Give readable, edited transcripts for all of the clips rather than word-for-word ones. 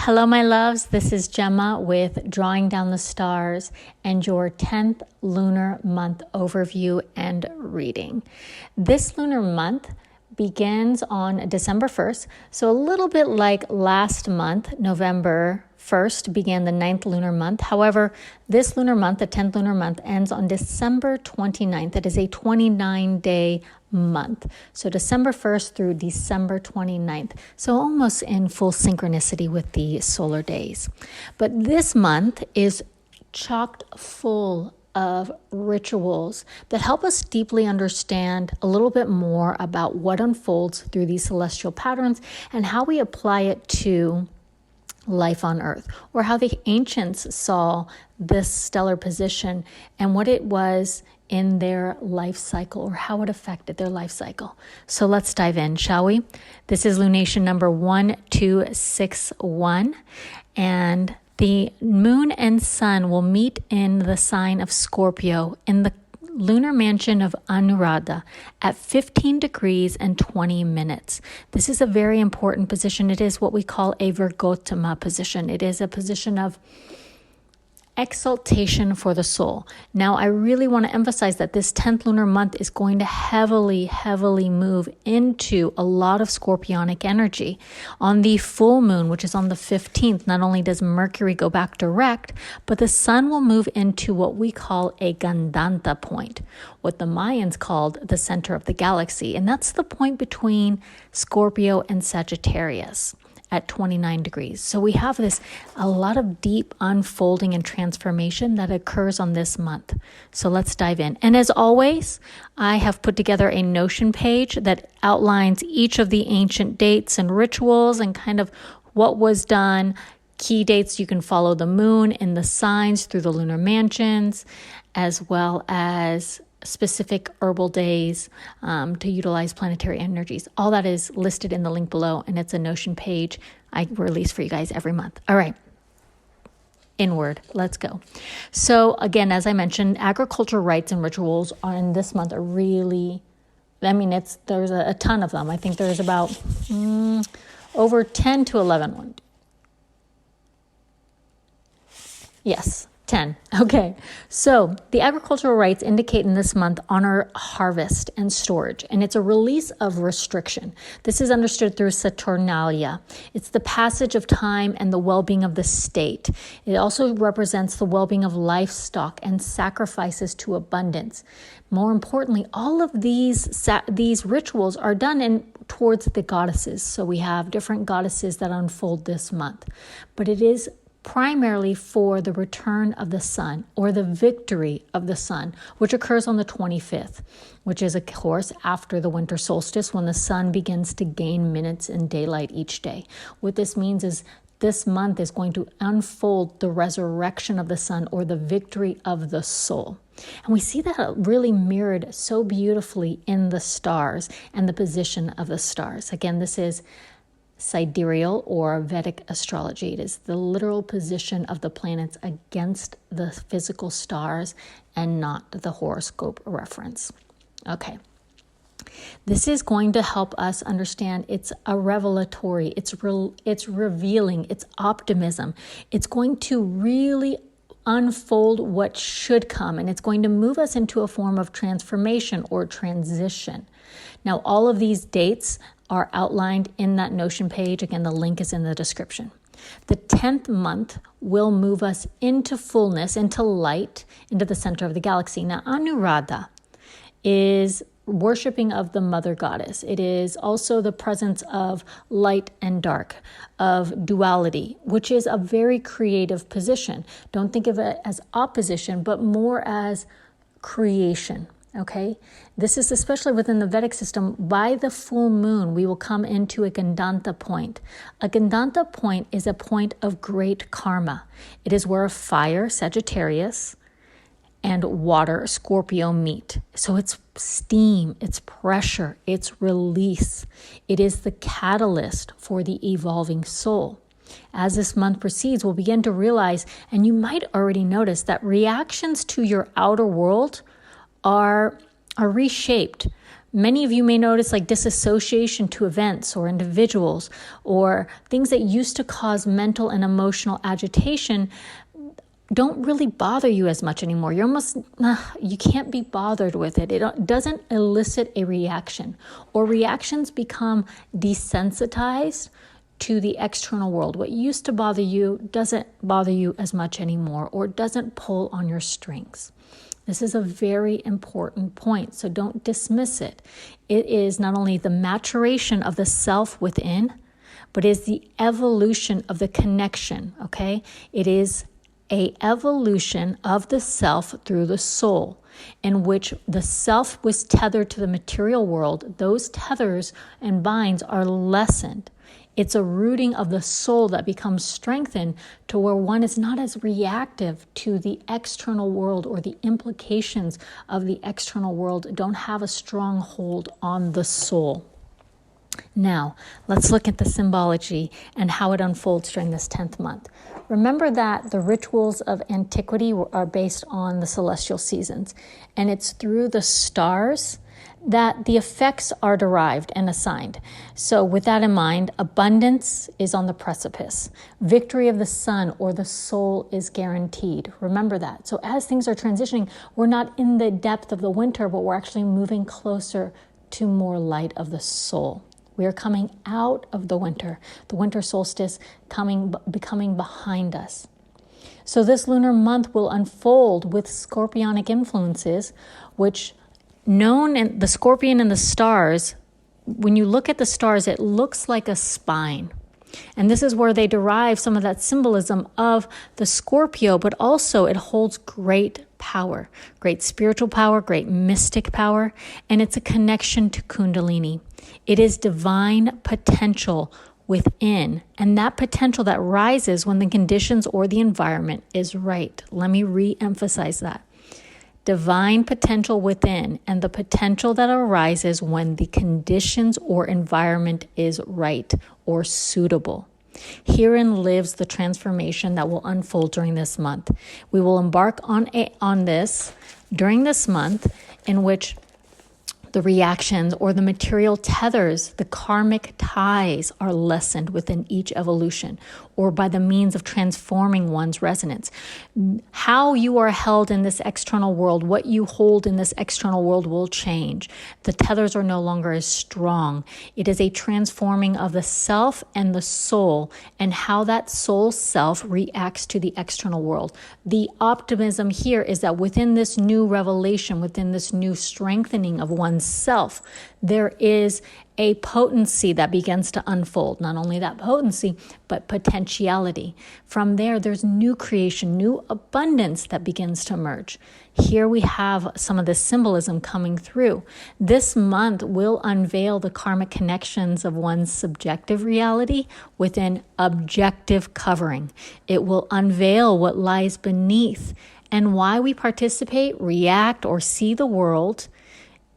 Hello, my loves. This is Gemma with Drawing Down the Stars and your 10th lunar month overview and reading. This lunar month begins on December 1st, so a little bit like last month, November 1st began the 9th lunar month. However, this lunar month, the 10th lunar month, ends on December 29th. It is a 29-day month. So December 1st through December 29th. So almost in full synchronicity with the solar days. But this month is chocked full of rituals that help us deeply understand a little bit more about what unfolds through these celestial patterns and how we apply it to life on Earth, or how the ancients saw this stellar position and what it was in their life cycle, or how it affected their life cycle. So let's dive in, shall we? This is lunation number 1261, and the moon and sun will meet in the sign of Scorpio in the lunar mansion of Anuradha at 15 degrees and 20 minutes. This is a very important position. It is what we call a Virgotama position. It is a position of exaltation for the soul. Now, I really want to emphasize that this 10th lunar month is going to heavily move into a lot of scorpionic energy. On the full moon, which is on the 15th, not only does Mercury go back direct, but the sun will move into what we call a Gandanta point, what the Mayans called the center of the galaxy. And that's the point between Scorpio and Sagittarius at 29 degrees. So we have a lot of deep unfolding and transformation that occurs on this month. So let's dive in. And as always, I have put together a Notion page that outlines each of the ancient dates and rituals and kind of what was done. Key dates, you can follow the moon and the signs through the lunar mansions, as well as specific herbal days to utilize planetary energies. All that is listed in the link below, and it's a Notion page I release for you guys every month. All right. Inward, let's go. So again, as I mentioned, agricultural rites and rituals in this month are really, there's a ton of them. I think there's about over 10 to 11. Yes. 10. Okay. So the agricultural rites indicate in this month honor harvest and storage, and it's a release of restriction. This is understood through Saturnalia. It's the passage of time and the well-being of the state. It also represents the well-being of livestock and sacrifices to abundance. More importantly, all of these rituals are done towards the goddesses. So we have different goddesses that unfold this month, but it is primarily for the return of the sun, or the victory of the sun, which occurs on the 25th, which is, of course, after the winter solstice, when the sun begins to gain minutes in daylight each day. What this means is this month is going to unfold the resurrection of the sun, or the victory of the soul. And we see that really mirrored so beautifully in the stars and the position of the stars. Again, this is sidereal or Vedic astrology. It is the literal position of the planets against the physical stars and not the horoscope reference. Okay. This is going to help us understand it's a revelatory, it's revealing, it's optimism. It's going to really unfold what should come, and it's going to move us into a form of transformation or transition. Now, all of these dates are outlined in that Notion page. Again, the link is in the description. The 10th month will move us into fullness, into light, into the center of the galaxy. Now, Anuradha is worshiping of the mother goddess. It is also the presence of light and dark, of duality, which is a very creative position. Don't think of it as opposition, but more as creation. Okay, this is especially within the Vedic system. By the full moon, we will come into a Gandanta point. A Gandanta point is a point of great karma. It is where fire, Sagittarius, and water, Scorpio, meet. So it's steam, it's pressure, it's release. It is the catalyst for the evolving soul. As this month proceeds, we'll begin to realize, and you might already notice, that reactions to your outer world are reshaped. Many of you may notice like disassociation to events or individuals or things that used to cause mental and emotional agitation don't really bother you as much anymore. You're almost, you can't be bothered with it. It doesn't elicit a reaction, or reactions become desensitized to the external world. What used to bother you doesn't bother you as much anymore, or doesn't pull on your strings. This is a very important point, so don't dismiss it. It is not only the maturation of the self within, but is the evolution of the connection, okay? It is a evolution of the self through the soul, in which the self was tethered to the material world. Those tethers and binds are lessened. It's a rooting of the soul that becomes strengthened to where one is not as reactive to the external world, or the implications of the external world don't have a strong hold on the soul. Now, let's look at the symbology and how it unfolds during this 10th month. Remember that the rituals of antiquity are based on the celestial seasons, and it's through the stars that the effects are derived and assigned. So with that in mind, abundance is on the precipice. Victory of the sun or the soul is guaranteed. Remember that. So as things are transitioning, we're not in the depth of the winter, but we're actually moving closer to more light of the soul. We are coming out of the winter solstice becoming behind us. So this lunar month will unfold with scorpionic influences, which known in the scorpion and the stars, when you look at the stars, it looks like a spine. And this is where they derive some of that symbolism of the Scorpio, but also it holds great power, great spiritual power, great mystic power, and it's a connection to Kundalini. It is divine potential within, and that potential that rises when the conditions or the environment is right. Let me re-emphasize that. Divine potential within, and the potential that arises when the conditions or environment is right or suitable. Herein lives the transformation that will unfold during this month. We will embark on this during this month, in which the reactions or the material tethers, the karmic ties, are lessened within each evolution, or by the means of transforming one's resonance. How you are held in this external world, what you hold in this external world will change. The tethers are no longer as strong. It is a transforming of the self and the soul, and how that soul self reacts to the external world. The optimism here is that within this new revelation, within this new strengthening of one's self, there is a potency that begins to unfold. Not only that potency, but potentiality. From there, there's new creation, new abundance that begins to emerge. Here we have some of the symbolism coming through. This month will unveil the karmic connections of one's subjective reality within objective covering. It will unveil what lies beneath and why we participate, react, or see the world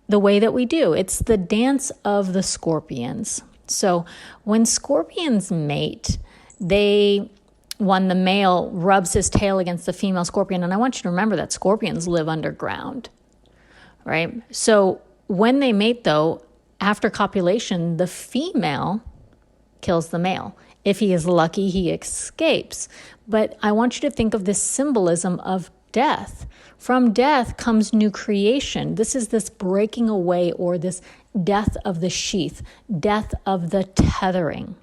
the way that we do. It's the dance of the scorpions. So when scorpions mate, when the male rubs his tail against the female scorpion, and I want you to remember that scorpions live underground, right? So when they mate, though, after copulation, the female kills the male. If he is lucky, he escapes. But I want you to think of this symbolism of death. From death comes new creation. This is this breaking away, or this death of the sheath, death of the tethering.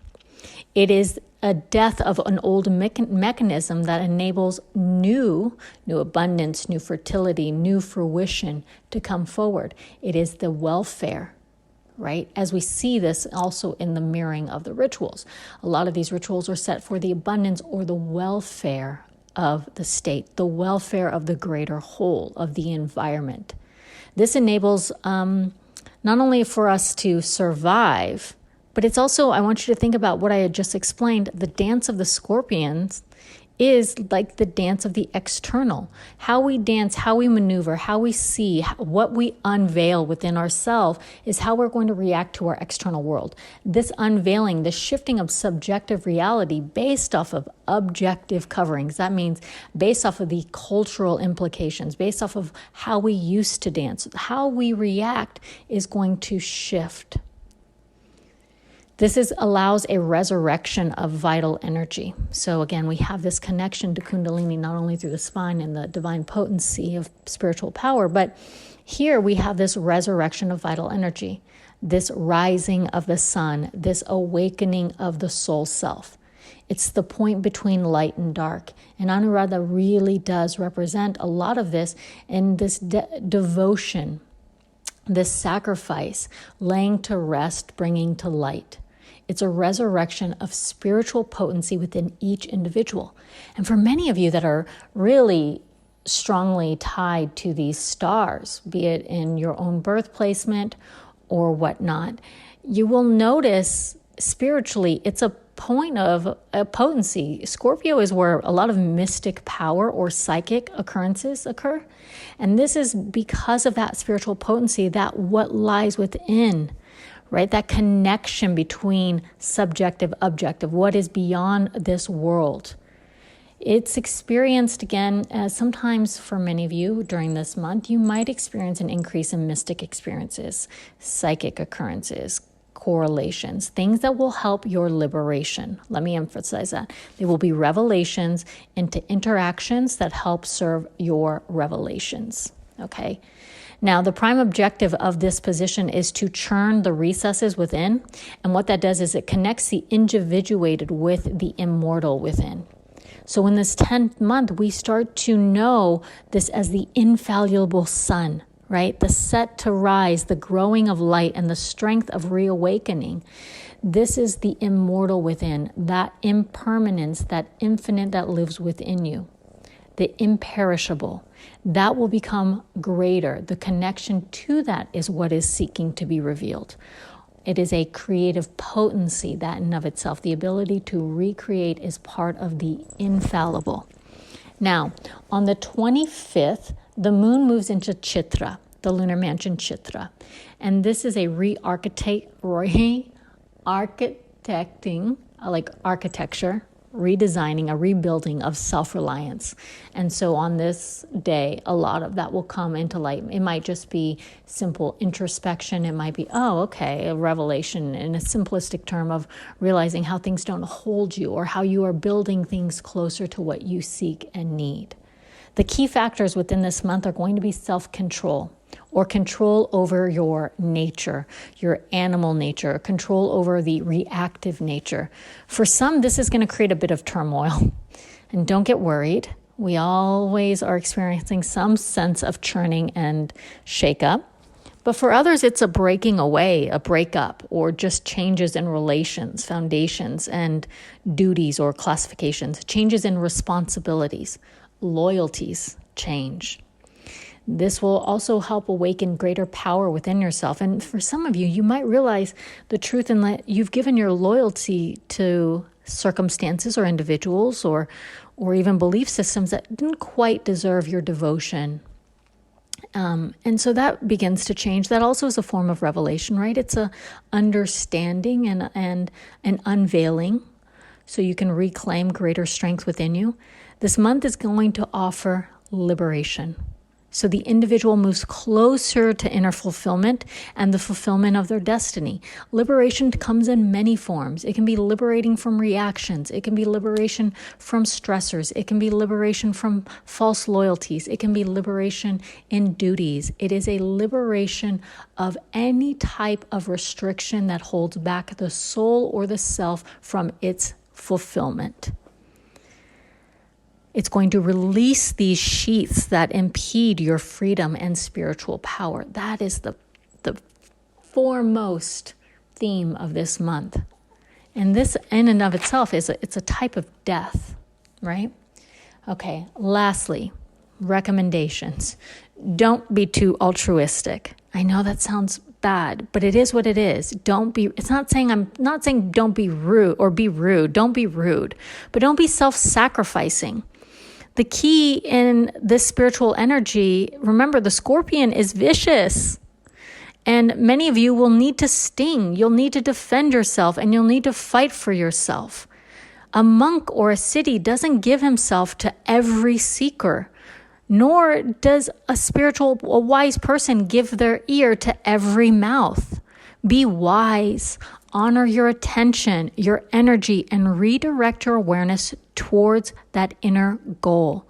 It is a death of an old mechanism that enables new abundance, new fertility, new fruition to come forward. It is the welfare, right? As we see this also in the mirroring of the rituals. A lot of these rituals are set for the abundance or the welfare of the state, the welfare of the greater whole of the environment. This enables not only for us to survive, but it's also, I want you to think about what I had just explained. The dance of the scorpions is like the dance of the external. How we dance, how we maneuver, how we see, what we unveil within ourselves is how we're going to react to our external world. This unveiling, the shifting of subjective reality based off of objective coverings. That means based off of the cultural implications, based off of how we used to dance. How we react is going to shift. This allows a resurrection of vital energy. So again, we have this connection to Kundalini, not only through the spine and the divine potency of spiritual power, but here we have this resurrection of vital energy, this rising of the sun, this awakening of the soul self. It's the point between light and dark. And Anuradha really does represent a lot of this in this devotion, this sacrifice, laying to rest, bringing to light. It's a resurrection of spiritual potency within each individual. And for many of you that are really strongly tied to these stars, be it in your own birth placement or whatnot, you will notice spiritually it's a point of a potency. Scorpio is where a lot of mystic power or psychic occurrences occur. And this is because of that spiritual potency, that what lies within, right? That connection between subjective, objective, what is beyond this world. It's experienced again, as sometimes for many of you during this month, you might experience an increase in mystic experiences, psychic occurrences, correlations, things that will help your liberation. Let me emphasize that. They will be revelations into interactions that help serve your revelations. Okay? Now, the prime objective of this position is to churn the recesses within. And what that does is it connects the individuated with the immortal within. So in this 10th month, we start to know this as the infallible sun, right? The set to rise, the growing of light, and the strength of reawakening. This is the immortal within, that impermanence, that infinite that lives within you, the imperishable. That will become greater. The connection to that is what is seeking to be revealed. It is a creative potency, that in and of itself. The ability to recreate is part of the infallible. Now, on the 25th, the moon moves into Chitra, the lunar mansion Chitra. And this is a re-architecting, like architecture, redesigning, a rebuilding of self-reliance. And so on this day, a lot of that will come into light. It might just be simple introspection. It might be, a revelation in a simplistic term of realizing how things don't hold you or how you are building things closer to what you seek and need. The key factors within this month are going to be self-control, or control over your nature, your animal nature, control over the reactive nature. For some, this is going to create a bit of turmoil. And don't get worried. We always are experiencing some sense of churning and shakeup. But for others, it's a breaking away, a breakup, or just changes in relations, foundations, and duties or classifications, changes in responsibilities, loyalties change. This will also help awaken greater power within yourself. And for some of you, you might realize the truth in that you've given your loyalty to circumstances or individuals or even belief systems that didn't quite deserve your devotion. And so that begins to change. That also is a form of revelation, right? It's a understanding and an unveiling so you can reclaim greater strength within you. This month is going to offer liberation. So the individual moves closer to inner fulfillment and the fulfillment of their destiny. Liberation comes in many forms. It can be liberating from reactions. It can be liberation from stressors. It can be liberation from false loyalties. It can be liberation in duties. It is a liberation of any type of restriction that holds back the soul or the self from its fulfillment. It's going to release these sheaths that impede your freedom and spiritual power. That is the foremost theme of this month. And this in and of itself it's a type of death, right? Okay, lastly, recommendations. Don't be too altruistic. I know that sounds bad, but it is what it is. I'm not saying don't be rude or be rude. Don't be rude, but don't be self-sacrificing. The key in this spiritual energy, remember, the scorpion is vicious. And many of you will need to sting. You'll need to defend yourself, and you'll need to fight for yourself. A monk or a siddhi doesn't give himself to every seeker, nor does a wise person give their ear to every mouth. Be wise. Honor your attention, your energy, and redirect your awareness towards that inner goal.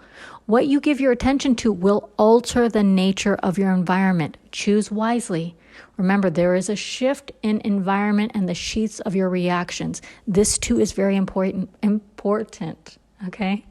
What you give your attention to will alter the nature of your environment. Choose wisely. Remember, there is a shift in environment and the sheaths of your reactions. This too is very important. Okay?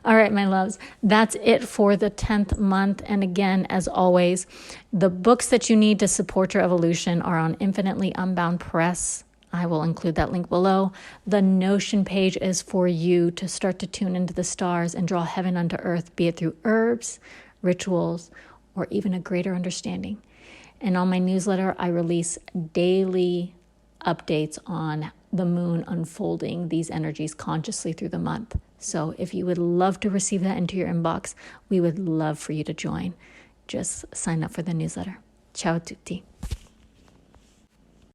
All right, my loves, that's it for the 10th month. And again, as always, the books that you need to support your evolution are on Infinitely Unbound Press. I will include that link below. The Notion page is for you to start to tune into the stars and draw heaven unto earth, be it through herbs, rituals, or even a greater understanding. And on my newsletter, I release daily updates on the moon unfolding these energies consciously through the month. So if you would love to receive that into your inbox, we would love for you to join. Just sign up for the newsletter. Ciao a tutti.